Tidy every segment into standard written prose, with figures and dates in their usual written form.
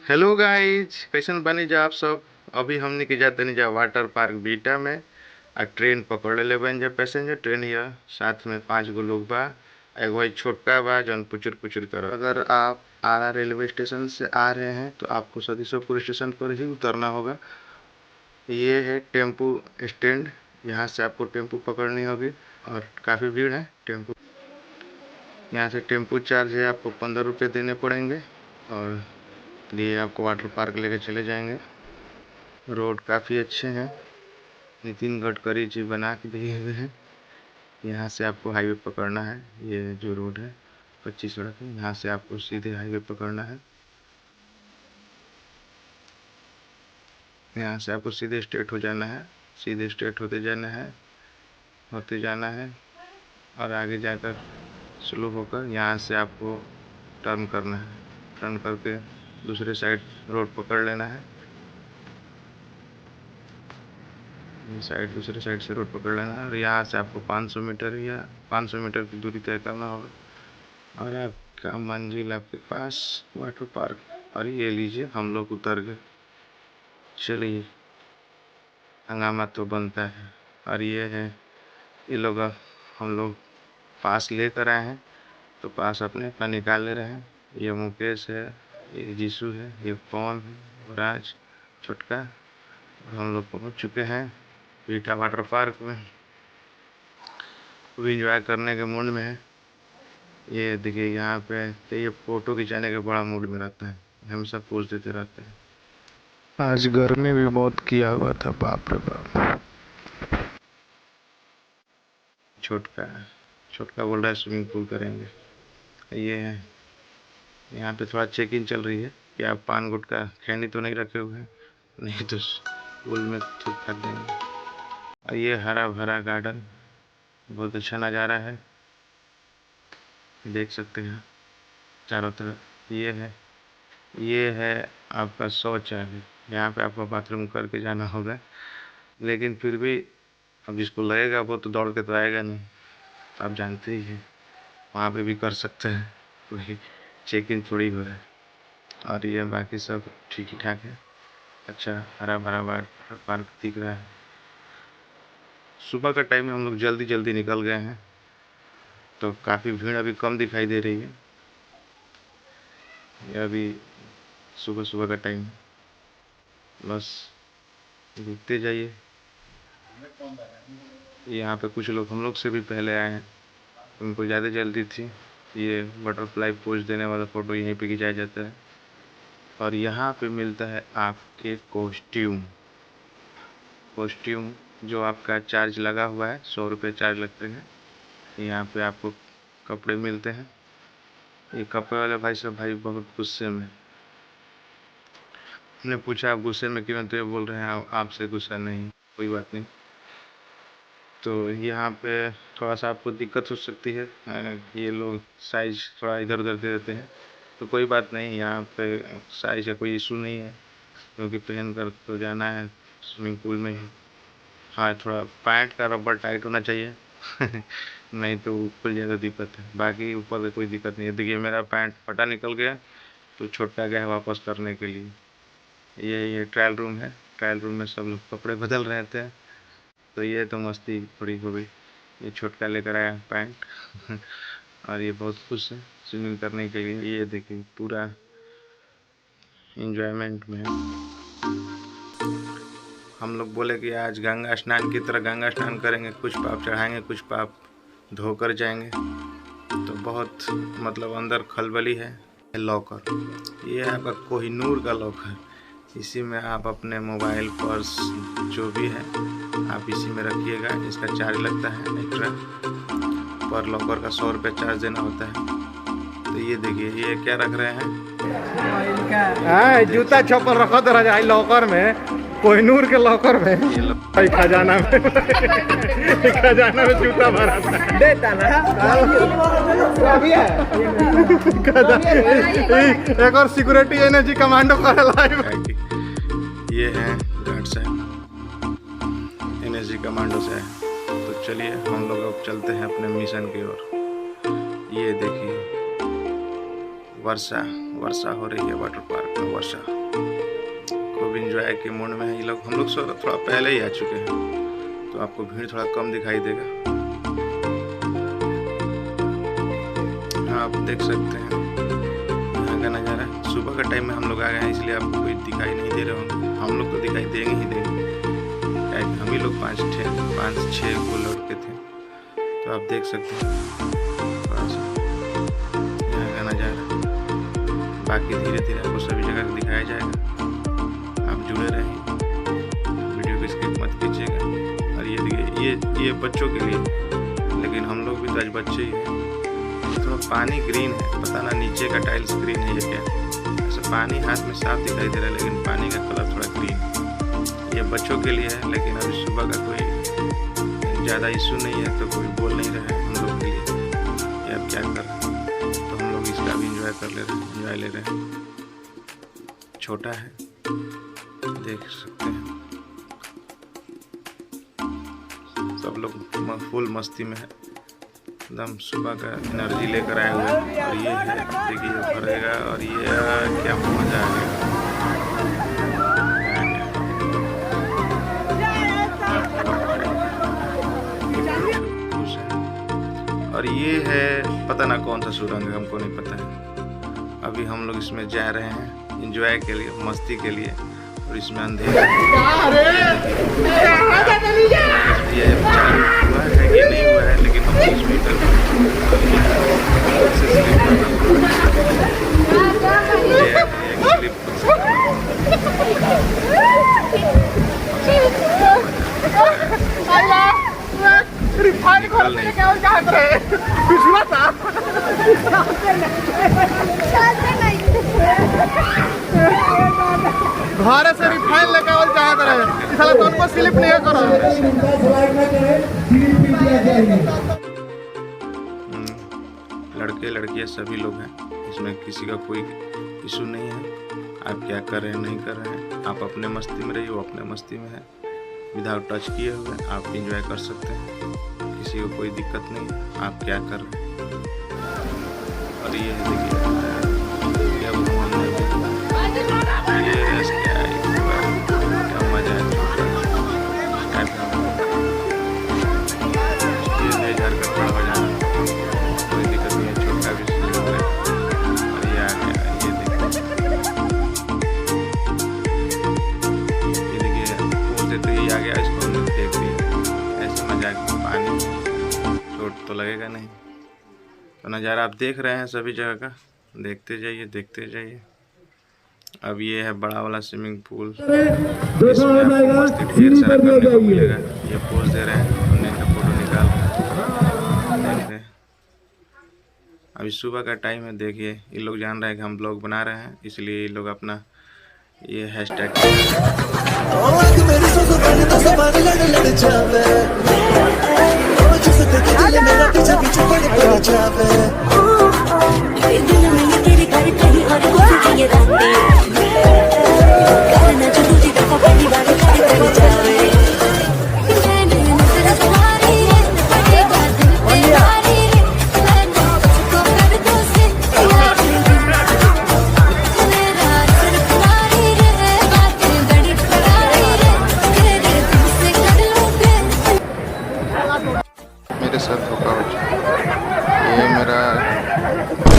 Hello guys, कैसन बनी जा आप सब। अभी हमने के जाते नहीं जा वाटर पार्क बीटा में। आ ट्रेन पकड़ ले बन जा पैसेंजर ट्रेन हिया। साथ में 5 गो लोग बा। एगो भाई छोटका बा जौन पुचुर पुचुर कर। अगर आप आरा रेलवे स्टेशन से आ रहे हैं तो आपको सतीशपुर स्टेशन पर ही उतरना होगा। ये है टेम्पू स्टैंड, यहाँ से आपको टेम्पू पकड़नी होगी और काफ़ी भीड़ है। टेम्पू यहाँ से टेम्पू चार्ज है आपको 15 रुपये देने पड़ेंगे और लिए आपको वाटर पार्क लेके चले जाएंगे। रोड काफ़ी अच्छे हैं, नितिन गडकरी जी बना के दिए हुए हैं। यहाँ से आपको हाईवे पकड़ना है। ये जो रोड है 25 सड़क है, यहाँ से आपको सीधे हाईवे पकड़ना है। यहाँ से आपको सीधे स्ट्रेट हो जाना है, सीधे स्ट्रेट होते जाना है और आगे जाकर स्लो होकर यहाँ से आपको टर्न करना है। टर्न करके दूसरे साइड रोड पकड़ लेना है। दूसरे साइड से रोड पकड़ लेना है और यहाँ से आपको 500 मीटर या 500 मीटर की दूरी तय करना होगा और आपका मंजिल आपके पास वाटर पार्क। और ये लीजिए हम लोग उतर गए। चलिए, हंगामा तो बनता है। और ये है, ये लोग हम लोग पास लेकर आए हैं तो पास अपने अपना निकाल ले रहे हैं। ये मुकेश है, ये जीसू है, ये पवन है, राज छोटका। हम लोग पहुँच चुके हैं बीटा वाटर पार्क में। वो इंजॉय करने के मूड में है। ये देखिए यहाँ पे तो ये फोटो खिंचाने के बड़ा मूड में रहता है, हमेशा पोज देते रहते हैं। आज गर्मी भी बहुत किया हुआ था, बाप रे बाप। छोटका छोटका बोल रहा है स्विमिंग पूल करेंगे। ये है, यहाँ पे थोड़ा चेक इन चल रही है कि आप पान गुटखा खैनी तो नहीं रखे हुए हैं, नहीं तो पूल में थूक कर देंगे। और ये हरा भरा गार्डन, बहुत अच्छा नज़ारा है, देख सकते हैं चारों तरफ। ये है आपका शौचालय। यहाँ पे आपको बाथरूम करके जाना होगा, लेकिन फिर भी अब जिसको लगेगा वो तो दौड़ के तो आएगा नहीं, आप जानते ही हैं। वहाँ पे भी कर सकते हैं, कोई चेक इन थोड़ी हो रहा है। और ये बाकी सब ठीक ही ठाक है। अच्छा हरा भरा वाटर पार्क दिख रहा है। सुबह का टाइम में हम लोग जल्दी जल्दी निकल गए हैं तो काफ़ी भीड़ अभी कम दिखाई दे रही है। ये अभी सुबह सुबह का टाइम, बस रुकते जाइए। यहाँ पे कुछ लोग हम लोग से भी पहले आए हैं, उनको ज़्यादा जल्दी थी। ये बटरफ्लाई पोज देने वाला फ़ोटो यहीं पे खिंचाया जाता है। और यहाँ पे मिलता है आपके कॉस्ट्यूम जो आपका चार्ज लगा हुआ है, 100 रुपये चार्ज लगते हैं। यहाँ पे आपको कपड़े मिलते हैं। ये कपड़े वाले भाई साहब भाई बहुत गुस्से में। हमने पूछा आप गुस्से में क्यों, तो ये बोल रहे हैं आपसे गुस्सा नहीं, कोई बात नहीं। तो यहाँ पे थोड़ा सा आपको दिक्कत हो सकती है, ये लोग साइज थोड़ा इधर उधर दे देते हैं, तो कोई बात नहीं। यहाँ पे साइज का कोई इशू नहीं है, क्योंकि पहन कर तो जाना है स्विमिंग पूल में ही। हाँ, थोड़ा पैंट का रबर टाइट होना चाहिए नहीं तो खुल जाए तो दिक्कत है। बाकी ऊपर से कोई दिक्कत नहीं है। देखिए मेरा पैंट फटा निकल गया तो छोटा गया है वापस करने के लिए। ये ट्रायल रूम है, ट्रायल रूम में सब लोग कपड़े बदल रहे थे, तो ये तो मस्ती थोड़ी हो गई। ये छोटका लेकर आया पैंट और ये बहुत खुश है स्विमिंग करने के लिए। ये देखिए पूरा इंजॉयमेंट में है। हम लोग बोले कि आज गंगा स्नान की तरह गंगा स्नान करेंगे, कुछ पाप चढ़ाएंगे, कुछ पाप धोकर जाएंगे। तो बहुत मतलब अंदर खलबली है। लॉकर, ये है आपका कोहिनूर का लॉकर। इसी में आप अपने मोबाइल पर्स जो भी है आप इसी में रखिएगा। इसका चार्ज लगता है एक्स्ट्रा, पर लॉकर का 100 रुपये चार्ज देना होता है। तो ये देखिए ये क्या रख रहे हैं, जूता चप्पल रखो तो रजाई लॉकर में, कोहिनूर के लॉकर में, खजाना में खजाना में जूता भरा था देता ना अभी है। एक और सिक्योरिटी एनर्जी कमांडो कर लाइव। ये है गार्ड साहब, एनर्जी कमांडो से। तो चलिए हम लोग अब चलते हैं अपने मिशन की ओर। ये देखिए वर्षा वर्षा हो रही है वाटर पार्क में। वर्षा खूब इंजॉय के मूड में है ये लोग। हम लोग थोड़ा पहले ही आ चुके हैं तो आपको भीड़ थोड़ा कम दिखाई देगा। हाँ, आप देख सकते हैं यहाँ का नज़ारा। सुबह का टाइम में हम लोग आ गए हैं इसलिए आपको कोई दिखाई नहीं दे रहे होंगे। हम लोग तो दिखाई देंगे ही देंगे, हम ही लोग 5-6 को लड़के थे। तो आप देख सकते हैं थोड़ा सा यहाँ का नज़ारा। बाकी धीरे धीरे आपको सभी जगह दिखाया जाएगा। आप जुड़े रहें, वीडियो को स्किप मत कीजिएगा। और ये देखिए ये बच्चों के लिए, लेकिन हम लोग भी तो आज बच्चे ही हैं। थोड़ा पानी ग्रीन है, पता ना नीचे का टाइल्स ग्रीन है या क्या। ऐसा पानी हाथ में साफ दिखाई दे रहा है लेकिन पानी का कलर थोड़ा ग्रीन है। ये बच्चों के लिए है, लेकिन अभी सुबह का कोई ज़्यादा इशू नहीं है तो कोई बोल नहीं रहा है हम लोग के लिए। ये अब क्या कर रहे हैं, तो हम लोग इसका भी इंजॉय ले रहे हैं। छोटा है, देख सकते हैं सब लोग फुल मस्ती में है, एकदम सुबह का एनर्जी लेकर आए हुए हैं। और ये है देखिए भरेगा और ये क्या मजा आएगा। और ये है पता ना कौन सा सुरंग है, हमको नहीं पता है। अभी हम लोग इसमें जा रहे हैं एंजॉय के लिए, मस्ती के लिए। और इसमें अंधेरा ये हुआ है कि नहीं हुआ है, लेकिन हम इसमें घर से रिफाइन लेके आवल चाहत रहे, साला तो उनको स्लिप नहीं करो। लड़के लड़कियां सभी लोग हैं, इसमें किसी का कोई इशू नहीं है। आप क्या कर रहे हैं नहीं कर रहे हैं, आप अपने मस्ती में रहिए, वो अपने मस्ती में है। विदाउट टच किए हुए आप इंजॉय कर सकते हैं, किसी को कोई दिक्कत नहीं है। आप क्या कर रहे हैं। और ये देखिए तो लगेगा नहीं। तो नज़ारा आप देख रहे हैं सभी जगह का, देखते जाइए देखते जाइए। अब ये है बड़ा वाला स्विमिंग पूल, इसमें आपको मस्ती ढेर सारा करने को मिलेगा। ये पोज दे रहे हैं, हमने इनका फोटो निकाल देख रहे। अभी सुबह का टाइम है, देखिए ये लोग जान रहे हैं कि हम ब्लॉग बना रहे हैं, इसलिए ये लोग अपना ये हैशटैग मेरे साथ धोखा हो चुका। ये मेरा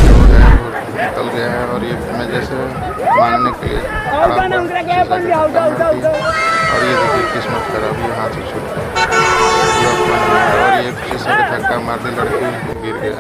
जो है वो निकल गया है और ये मैं जैसे मांगने के लिए और ये देखिए किस्मत खराब, ये हाथ से छूट गया और ये शीशे पे धक्का मार दे, लड़की गिर गया।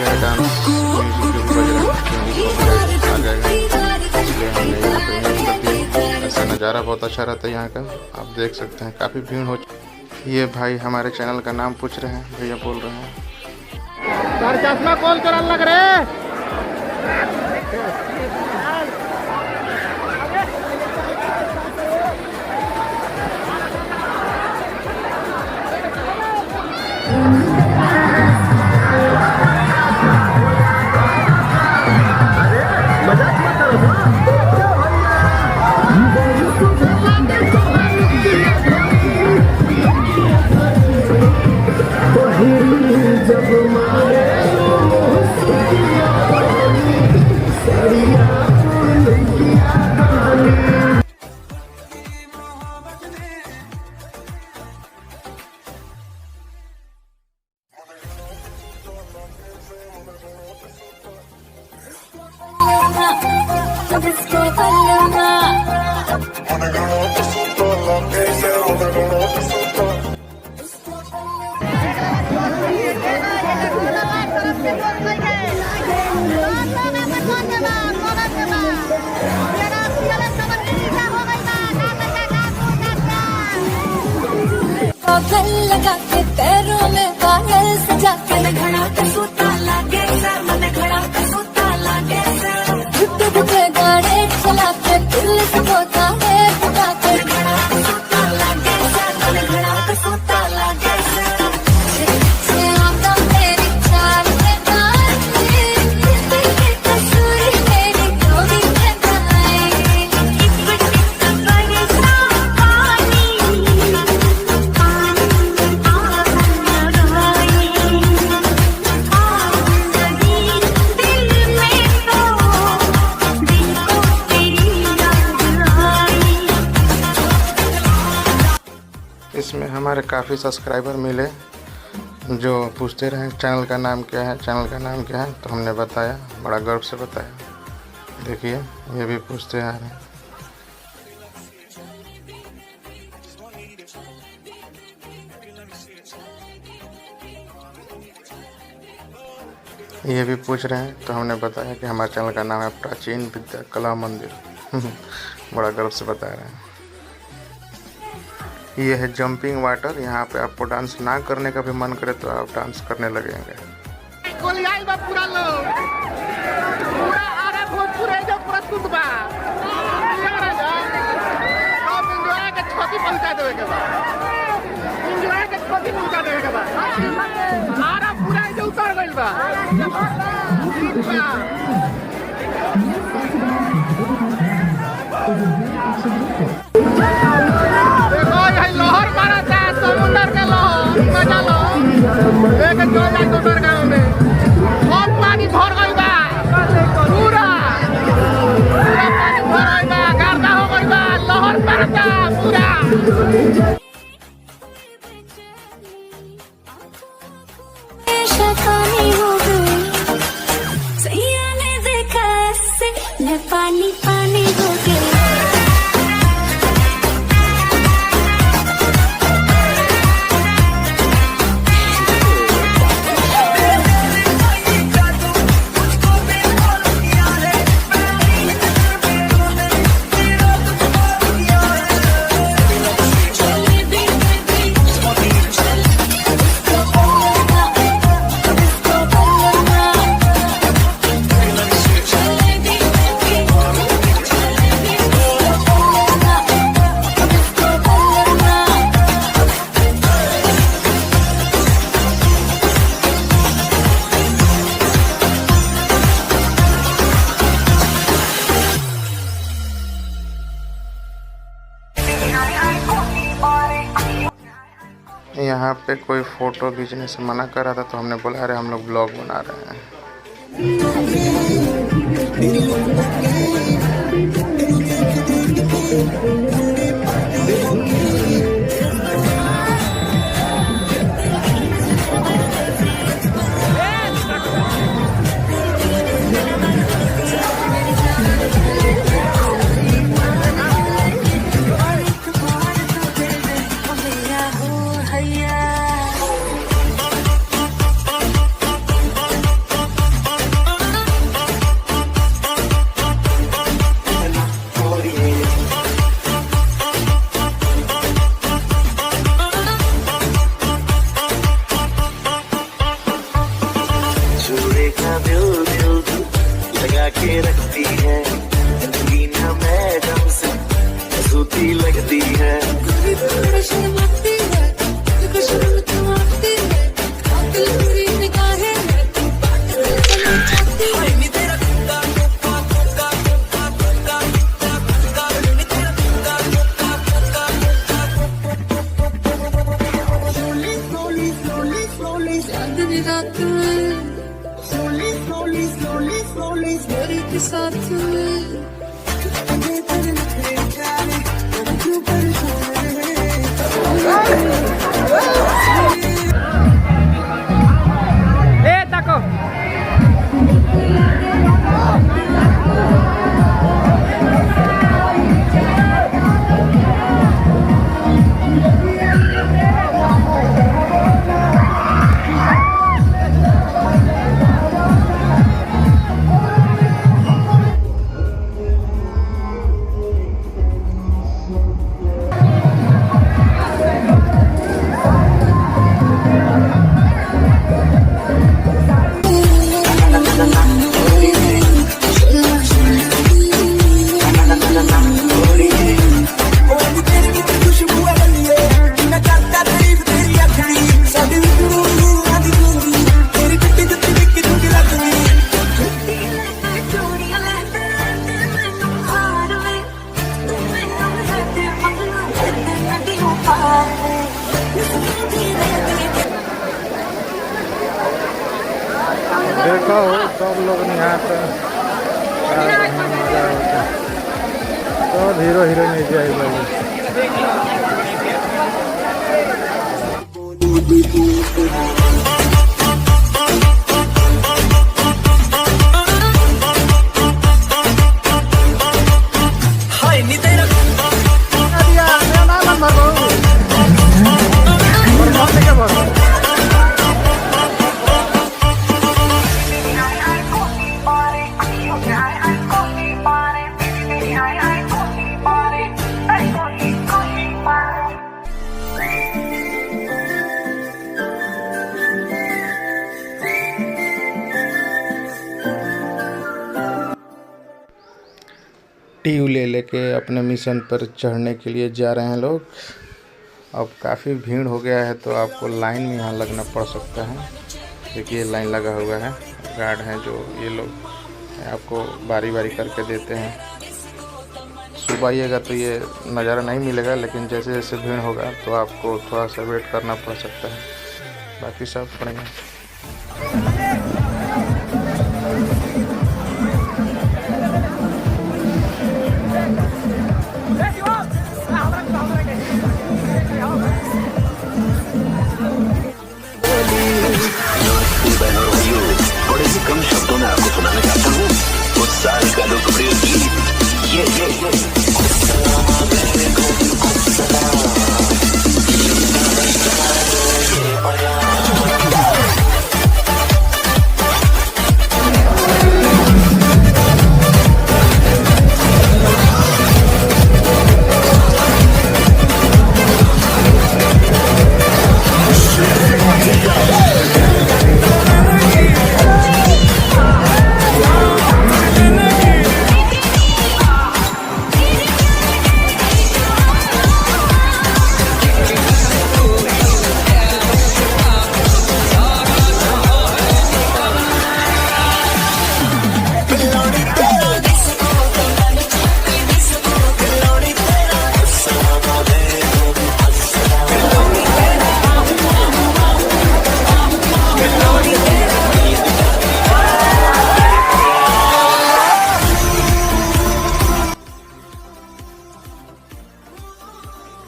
है डांस म्यूजिक जो भी बज रहा है क्योंकि कॉपीराइट आ जाएगा, इसलिए हमने यहाँ पे म्यूट कर दिया। ऐसा नज़ारा बहुत अच्छा रहता है यहाँ का, आप देख सकते हैं। काफ़ी भीड़ हो ये भाई हमारे चैनल का नाम पूछ रहे हैं, भैया बोल रहे हैं सर चश्मा कॉल करने लग रहे। लगा के पैरों में पायल सजा के घड़ा पे सूता लागे सर मन घड़ा पे सूता लागे सर बुद्ध बुद्ध गाड़े चला के दिल से होता है बुता के घड़ा पे सूता लागे सर मन घड़ा पे सूता लागे सर से आता मेरी चाल में गाने तेरी तस्वीर मेरी गोदी में गाए एक बड़ी बड़ी पानी इसमें हमारे काफ़ी सब्सक्राइबर मिले जो पूछते रहे चैनल का नाम क्या है, चैनल का नाम क्या है, तो हमने बताया, बड़ा गर्व से बताया। देखिए ये भी पूछते आ रहे हैं। ये भी पूछ रहे हैं तो हमने बताया कि हमारे चैनल का नाम है प्राचीन विद्या कला मंदिर। बड़ा गर्व से बता रहे हैं। ये है जंपिंग वाटर, यहाँ पे आपको डांस ना करने का भी मन करे तो आप डांस करने लगेंगे। पूरा लोग पूरा आरा भोजपुर है जो पूरा सुतबा एंजॉय के छोटी पहुंचा देवे के बाद एंजॉय के छोटी पहुंचा देवे के बाद आरा पूरा जो उतर गइल बा देखो ये लहर मारा था समुद्र के लहर मजा लो लेके जो जाए दोसर गांव में बहुत पानी भर गई बा पूरा पानी भर गई बा गर्दा हो गई बा लहर मारता पूरा शैतानी हो गई सैया ने देखा ऐसे मैं पानी पानी हो गई यहाँ पे कोई फ़ोटो खींचने से मना कर रहा था तो हमने बोला अरे हम लोग ब्लॉग बना रहे हैं। चांदनी रात में मेरे के साथ में taco. देखो सब लोग यहाँ पे मजा होता सब हीरो हीरोइन नीचे आई भाई। ट्यू ले लेके अपने मिशन पर चढ़ने के लिए जा रहे हैं लोग। अब काफ़ी भीड़ हो गया है तो आपको लाइन में यहाँ लगना पड़ सकता है। देखिए लाइन लगा हुआ है, गार्ड हैं जो ये लोग आपको बारी बारी करके देते हैं। सुबह आइएगा तो ये नज़ारा नहीं मिलेगा, लेकिन जैसे जैसे भीड़ होगा तो आपको थोड़ा सा वेट करना पड़ सकता है। बाकी सब बढ़िया। बड़े ही कम शब्दों में आपको सुनाना चाहता हूँ उस साल का लोकप्रिय गीत ये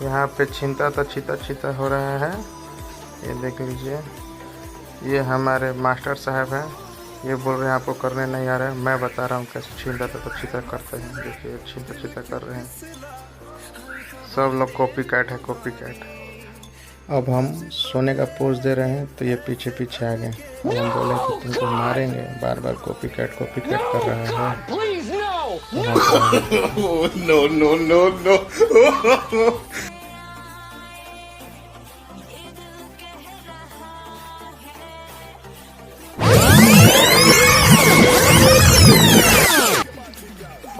यहाँ पे छींता तो छीता हो रहा है। ये देख लीजिए, ये हमारे मास्टर साहब हैं। ये बोल रहे हैं आपको करने नहीं आ रहा है, मैं बता रहा हूँ कैसे छींता तो छीता करते हैं। देखिए छींता कर रहे हैं। सब लोग कॉपी कैट है, कॉपी कैट। अब हम सोने का पोज दे रहे हैं तो ये पीछे पीछे आ गए। अब हम बोले कि तुमको मारेंगे, बार बार कॉपी कैट कर रहा है। नो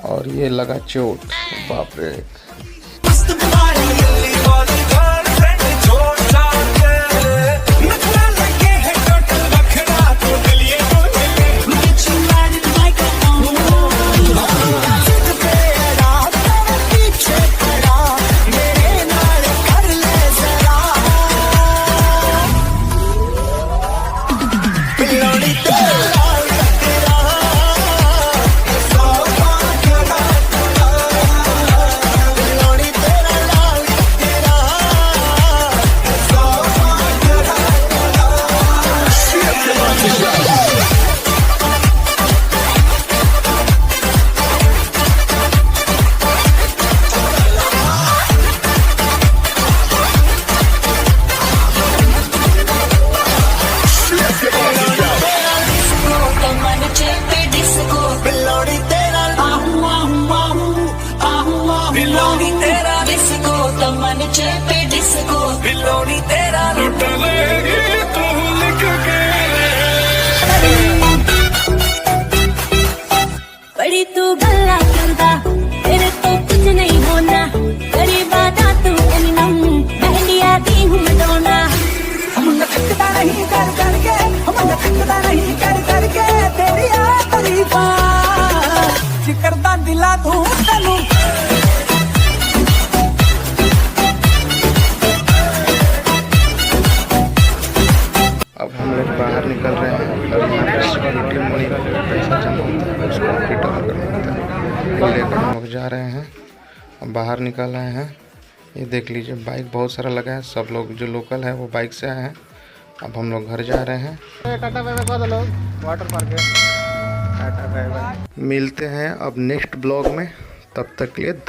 और ये लगा चोट, बाप रे। अब बाहर निकल आए हैं। ये देख लीजिए बाइक बहुत सारा लगा है, सब लोग जो लोकल है वो बाइक से आए हैं। अब हम लोग घर जा रहे हैं। टाटा बाय बाय कर दो लोग वाटर पार्क है। Tata bye bye. मिलते हैं अब नेक्स्ट ब्लॉग में, तब तक के लिए